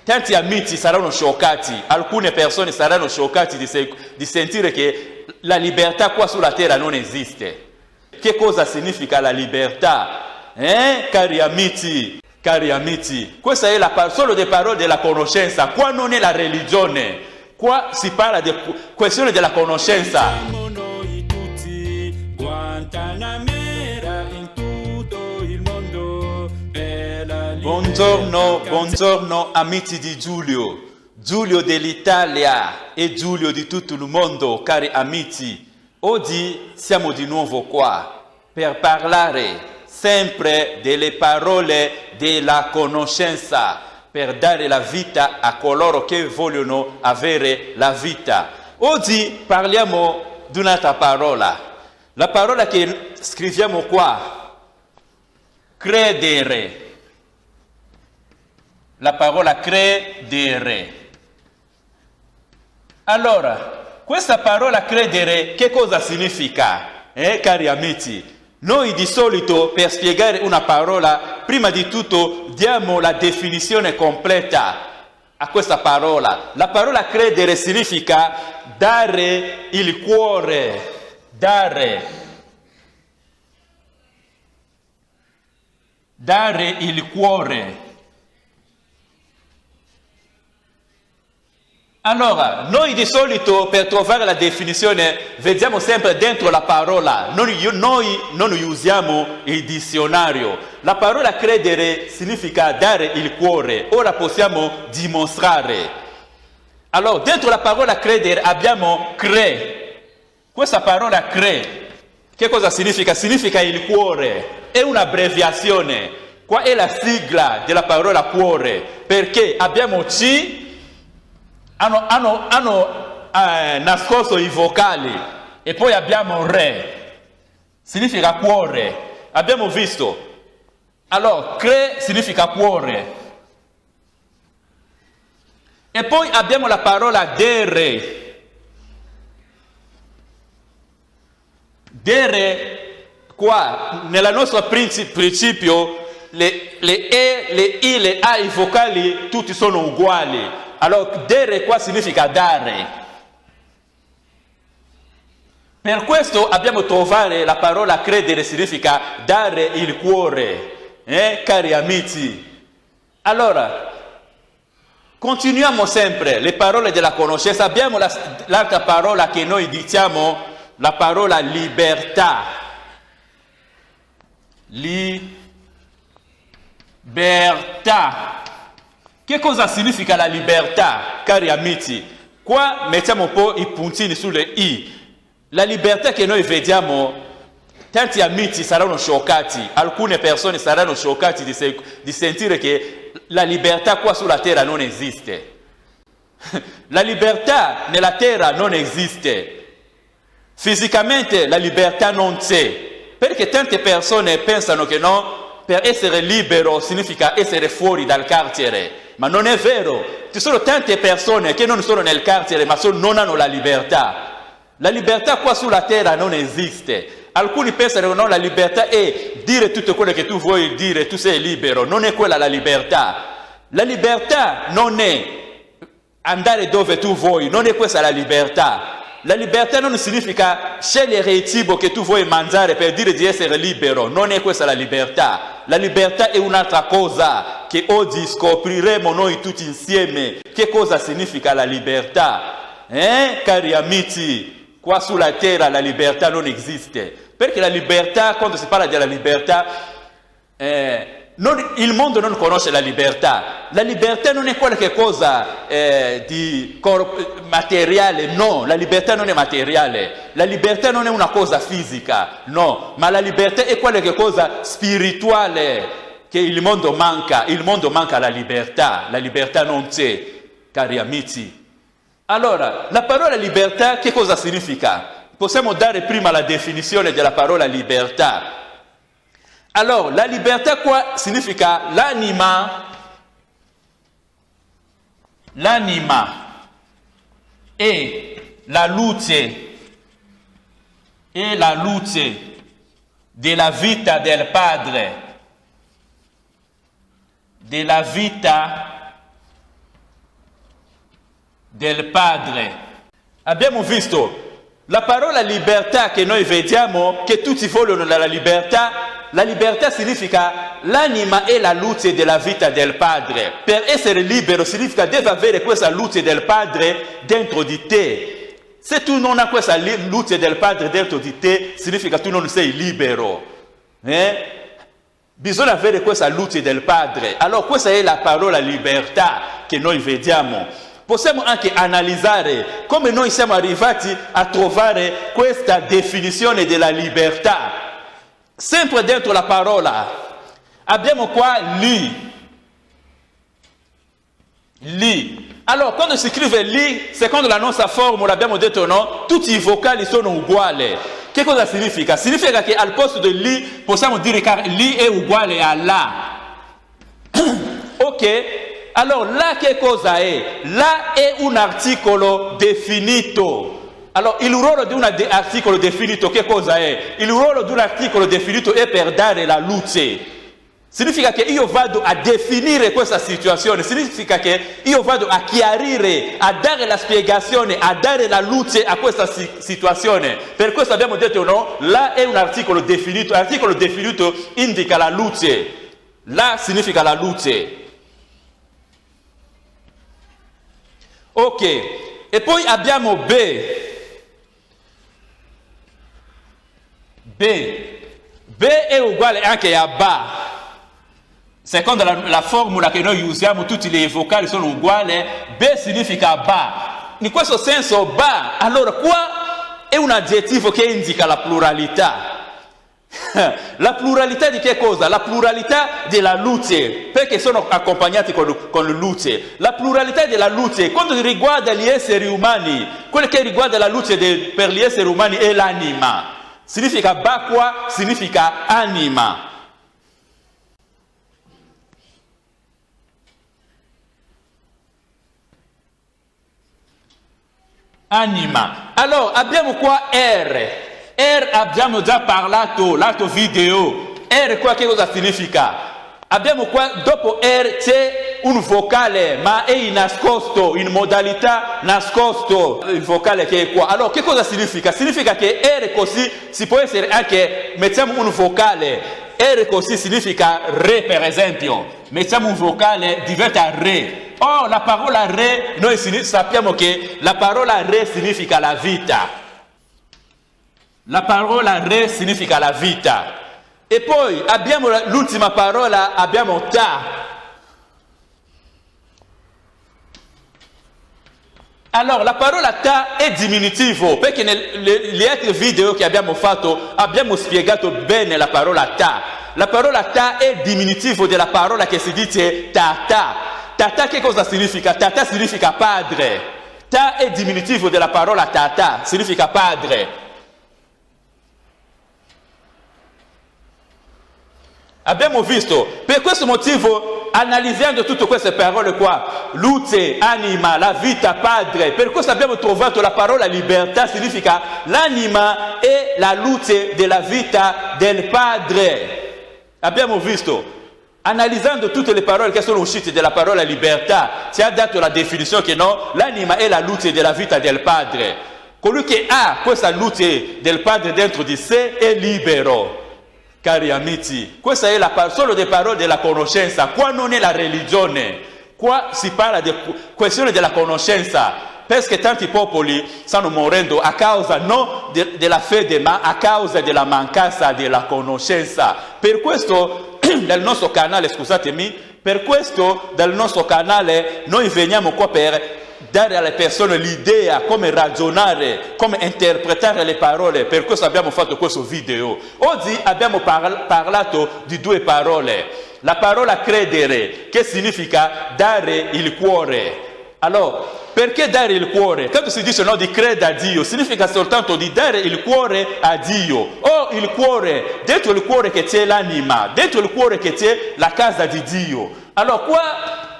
tanti amici saranno scioccati, alcune persone saranno scioccate di sentire che la libertà qua sulla terra non esiste. Che cosa significa la libertà? Cari amici, questa è solo le parole della conoscenza, qua non è la religione, qua si parla di questione della conoscenza. Buongiorno amici di Giulio dell'Italia e Giulio di tutto il mondo, cari amici. Oggi siamo di nuovo qua per parlare sempre delle parole della conoscenza, per dare la vita a coloro che vogliono avere la vita. Oggi parliamo di un'altra parola, la parola che scriviamo qua, credere. La parola credere. Allora, questa parola credere che cosa significa? Cari amici, noi di solito per spiegare una parola, prima di tutto diamo la definizione completa a questa parola. La parola credere significa dare il cuore, dare il cuore. Allora, noi di solito per trovare la definizione vediamo sempre dentro la parola, noi non usiamo il dizionario. La parola credere significa dare il cuore, ora possiamo dimostrare. Allora, dentro la parola credere abbiamo questa parola che cosa significa? Significa il cuore, è un'abbreviazione, qua è la sigla della parola cuore, perché abbiamo C, hanno nascosto i vocali e poi abbiamo re, significa cuore, abbiamo visto. Allora, significa cuore. E poi abbiamo la parola dere. Dere, qua, nel nostro principio, le E, le I, le A, i vocali, tutti sono uguali. Allora, dere qua significa dare. Per questo abbiamo trovato la parola credere significa dare il cuore, cari amici. Allora, continuiamo sempre le parole della conoscenza. Abbiamo l'altra parola che noi diciamo, la parola libertà. Libertà. Che cosa significa la libertà, cari amici? Qua mettiamo un po' i puntini sulle I. La libertà che noi vediamo, tanti amici saranno scioccati, alcune persone saranno scioccate di sentire che la libertà qua sulla terra non esiste. La libertà nella terra non esiste. Fisicamente la libertà non c'è, perché tante persone pensano che no, per essere libero significa essere fuori dal carcere. Ma non è vero, ci sono tante persone che non sono nel carcere ma non hanno la libertà. La libertà qua sulla terra non esiste. Alcuni pensano che no, la libertà è dire tutto quello che tu vuoi dire, tu sei libero. Non è quella la libertà. La libertà non è andare dove tu vuoi, non è questa la libertà. La libertà non significa scegliere il cibo che tu vuoi mangiare per dire di essere libero, non è questa la libertà. La libertà è un'altra cosa che oggi scopriremo noi tutti insieme. Che cosa significa la libertà? Cari amici, qua sulla terra la libertà non esiste. Perché la libertà, quando si parla della libertà, il mondo non conosce la libertà. La libertà non è qualche cosa di materiale, no, la libertà non è materiale, la libertà non è una cosa fisica, no, ma la libertà è qualche cosa spirituale che il mondo manca la libertà non c'è, cari amici. Allora, la parola libertà che cosa significa? Possiamo dare prima la definizione della parola libertà. Allora, la libertà qua significa l'anima e la luce della vita del Padre, della vita del Padre. Abbiamo visto la parola libertà che noi vediamo, che tutti vogliono la libertà significa l'anima e la luce della vita del Padre. Per essere libero significa deve avere questa luce del Padre dentro di te. Se tu non hai questa luce del Padre dentro di te, significa che tu non sei libero. Bisogna avere questa luce del Padre. Allora questa è la parola libertà che noi vediamo. Possiamo anche analizzare come noi siamo arrivati a trovare questa definizione della libertà. Sempre dentro la parola abbiamo qua li. Allora, quando si scrive li, secondo la nostra formula, abbiamo detto no, tutti i vocali sono uguali. Che cosa significa? Significa che al posto di li possiamo dire che li è uguale a la. Ok? Allora, la che cosa è? La è un articolo definito. Allora, il ruolo di un articolo definito che cosa è? Il ruolo di un articolo definito è per dare la luce. Significa che io vado a definire questa situazione, significa che io vado a chiarire, a dare la spiegazione, a dare la luce a questa situazione. Per questo abbiamo detto no, la è un articolo definito. L'articolo definito indica la luce. La significa la luce. Ok, e poi abbiamo B. B è uguale anche a ba. Secondo la formula che noi usiamo, tutti i vocali sono uguali. B significa ba. In questo senso ba, allora qua è un aggettivo che indica la pluralità. La pluralità di che cosa? La pluralità della luce, perché sono accompagnati con luce. La pluralità della luce, quando riguarda gli esseri umani, quello che riguarda la luce per gli esseri umani è l'anima. Significa ba qua, significa anima. Anima. Allora, abbiamo qua R. R abbiamo già parlato, l'altro video. R qua che cosa significa? Abbiamo qua, dopo R c'è un vocale, ma è nascosto, in modalità nascosto, il vocale che è qua. Allora, che cosa significa? Significa che R così si può essere anche, mettiamo un vocale. R così significa re, per esempio. Mettiamo un vocale, diventa re. Oh, la parola re, noi sappiamo che la parola re significa la vita. La parola re significa la vita. E poi abbiamo l'ultima parola, abbiamo ta. Allora, la parola ta è diminutivo, perché negli altri video che abbiamo fatto abbiamo spiegato bene la parola ta. La parola ta è diminutivo della parola che si dice tata. Tata che cosa significa? Tata significa padre. Ta è diminutivo della parola tata, significa padre. Abbiamo visto, per questo motivo, analizzando tutte queste parole qua, luce, anima, la vita, padre, per questo abbiamo trovato la parola libertà, significa l'anima è la luce della vita del Padre. Abbiamo visto, analizzando tutte le parole che sono uscite dalla parola libertà, ci ha dato la definizione che no, l'anima è la luce della vita del Padre. Colui che ha questa luce del Padre dentro di sé è libero. Cari amici, questa è solo le parole della conoscenza, qua non è la religione, qua si parla di questione della conoscenza, perché tanti popoli stanno morendo a causa non della fede, ma a causa della mancanza della conoscenza. Per questo dal nostro canale, scusatemi, per questo dal nostro canale noi veniamo qua per dare alle persone l'idea come ragionare, come interpretare le parole. Per questo abbiamo fatto questo video. Oggi abbiamo parlato di due parole. La parola credere, che significa dare il cuore. Allora, perché dare il cuore? Quando si dice no di credere a Dio, significa soltanto di dare il cuore a Dio. Oh, il cuore, dentro il cuore che c'è l'anima, dentro il cuore che c'è la casa di Dio. Allora, qua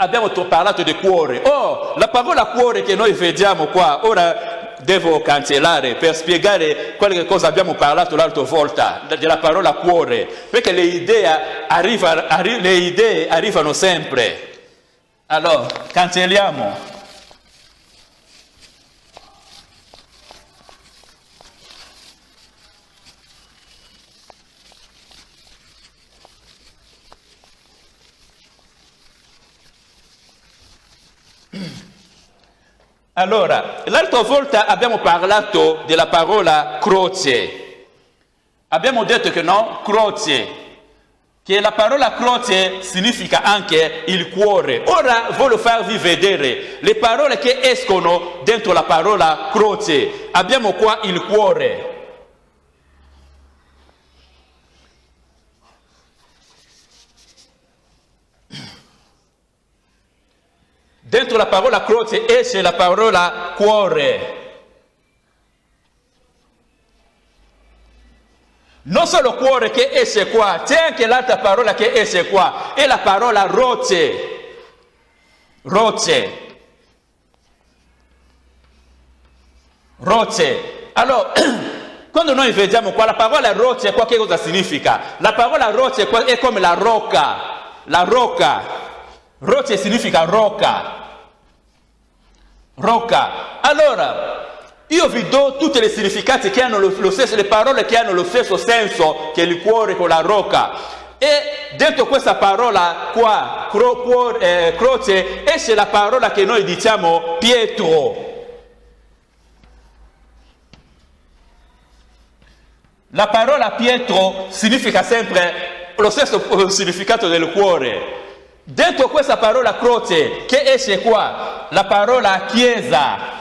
abbiamo parlato di cuore. Oh, la parola cuore che noi vediamo qua, ora devo cancellare per spiegare qualche cosa abbiamo parlato l'altra volta, della parola cuore, perché le idee arrivano sempre. Allora, cancelliamo. Allora, l'altra volta abbiamo parlato della parola croce. Abbiamo detto che no, croce, che la parola croce significa anche il cuore. Ora voglio farvi vedere le parole che escono dentro la parola croce. Abbiamo qua il cuore. Dentro la parola croce esce la parola cuore. Non solo cuore che esce qua, c'è anche l'altra parola che esce qua, è la parola rocce. Rocce. Rocce. Allora, quando noi vediamo qua la parola rocce, qua che cosa significa? La parola rocce è come la rocca. La rocca. Rocce significa rocca. Rocca. Allora, io vi do tutti i significati che hanno lo stesso, le parole che hanno lo stesso senso che il cuore con la rocca. E dentro questa parola qua, croce, esce la parola che noi diciamo Pietro. La parola Pietro significa sempre lo stesso significato del cuore. Dentro questa parola croce che esce qua, la parola chiesa.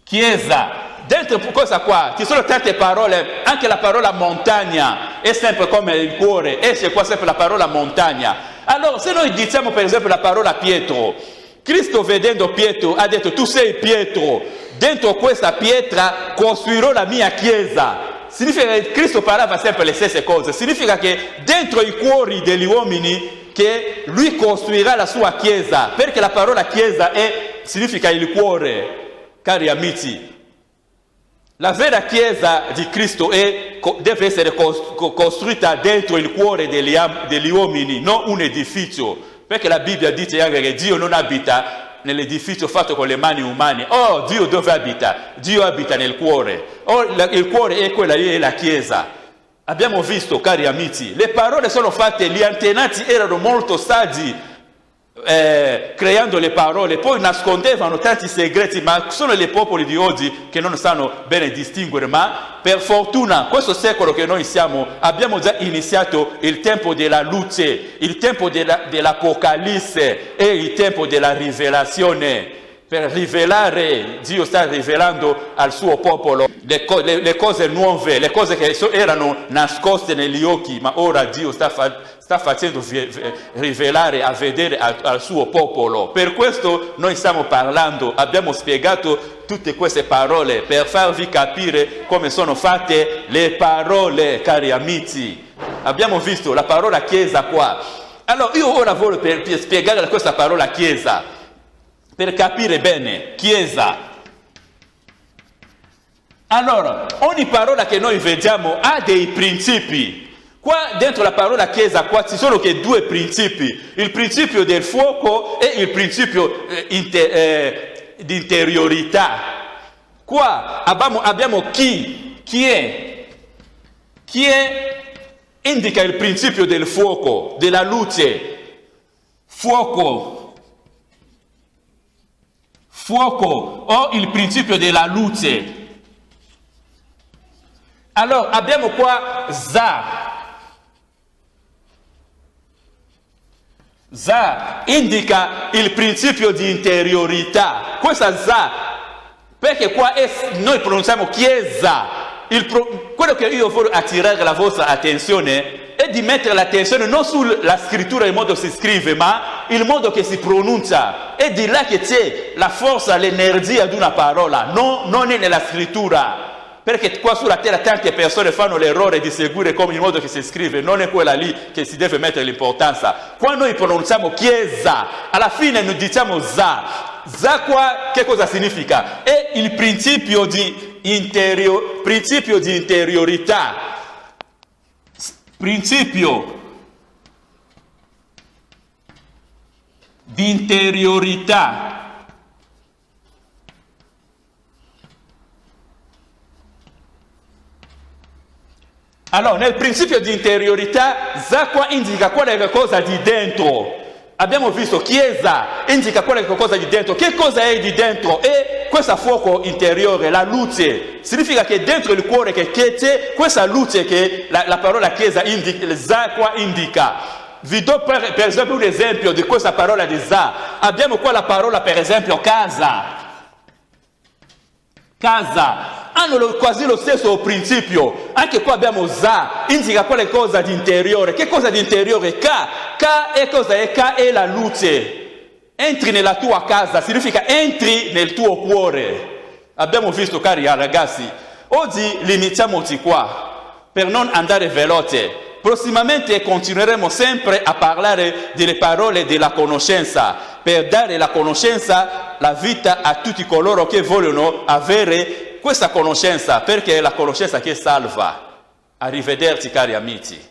Chiesa. Dentro questa qua ci sono tante parole, anche la parola montagna è sempre come il cuore, esce qua sempre la parola montagna. Allora, se noi diciamo per esempio la parola Pietro, Cristo vedendo Pietro ha detto tu sei Pietro, dentro questa pietra costruirò la mia chiesa. Significa che Cristo parlava sempre le stesse cose, significa che dentro i cuori degli uomini che lui costruirà la sua chiesa, perché la parola chiesa significa il cuore, cari amici. La vera chiesa di Cristo deve essere costruita dentro il cuore degli uomini, non un edificio, perché la Bibbia dice anche che Dio non abita nell'edificio fatto con le mani umane. Oh, Dio dove abita? Dio abita nel cuore. Oh, il cuore è quella lì, è la chiesa. Abbiamo visto, cari amici, le parole sono fatte, gli antenati erano molto saggi creando le parole, poi nascondevano tanti segreti, ma sono i popoli di oggi che non sanno bene distinguere. Ma per fortuna, questo secolo che noi siamo, abbiamo già iniziato il tempo della luce, il tempo dell'Apocalisse e il tempo della rivelazione. Per rivelare, Dio sta rivelando al suo popolo le cose nuove, le cose che erano nascoste negli occhi, ma ora Dio sta facendo rivelare, a vedere al suo popolo. Per questo noi stiamo parlando, abbiamo spiegato tutte queste parole per farvi capire come sono fatte le parole, cari amici. Abbiamo visto la parola chiesa qua. Allora io ora voglio per spiegare questa parola chiesa, per capire bene, chiesa. Allora, ogni parola che noi vediamo ha dei principi. Qua dentro la parola chiesa, qua ci sono che due principi, il principio del fuoco e il principio di interiorità. Qua abbiamo chi è, indica il principio del fuoco, della luce, fuoco o il principio della luce. Allora abbiamo qua Za indica il principio di interiorità. Questa Za, perché qua noi pronunciamo chiesa. Quello che io voglio attirare la vostra attenzione è di mettere l'attenzione non sulla scrittura, il modo che si scrive, ma il modo che si pronuncia. È di là che c'è la forza, l'energia di una parola, non è nella scrittura. Perché qua sulla terra tante persone fanno l'errore di seguire come il modo che si scrive, non è quella lì che si deve mettere l'importanza. Quando noi pronunciamo chiesa, alla fine noi diciamo Za. Za qua che cosa significa? È il principio di interiorità. Principio di interiorità. Allora, nel principio di interiorità, Za qua indica qual è la cosa di dentro. Abbiamo visto chiesa, indica qualcosa di dentro. Che cosa è di dentro? È questo fuoco interiore, la luce. Significa che dentro il cuore che c'è questa luce che la parola chiesa indica, qua indica. Vi do per esempio un esempio di questa parola di Za. Abbiamo qua la parola per esempio casa. Casa. Hanno quasi lo stesso principio. Anche qua abbiamo Za, indica qualcosa di interiore. Che cosa di interiore? Ka è cosa è? Ka è la luce. Entri nella tua casa, significa entri nel tuo cuore. Abbiamo visto, cari ragazzi, oggi limitiamoci qua, per non andare veloce. Prossimamente continueremo sempre a parlare delle parole della conoscenza, per dare la conoscenza, la vita a tutti coloro che vogliono avere questa conoscenza, perché è la conoscenza che salva. Arrivederci cari amici.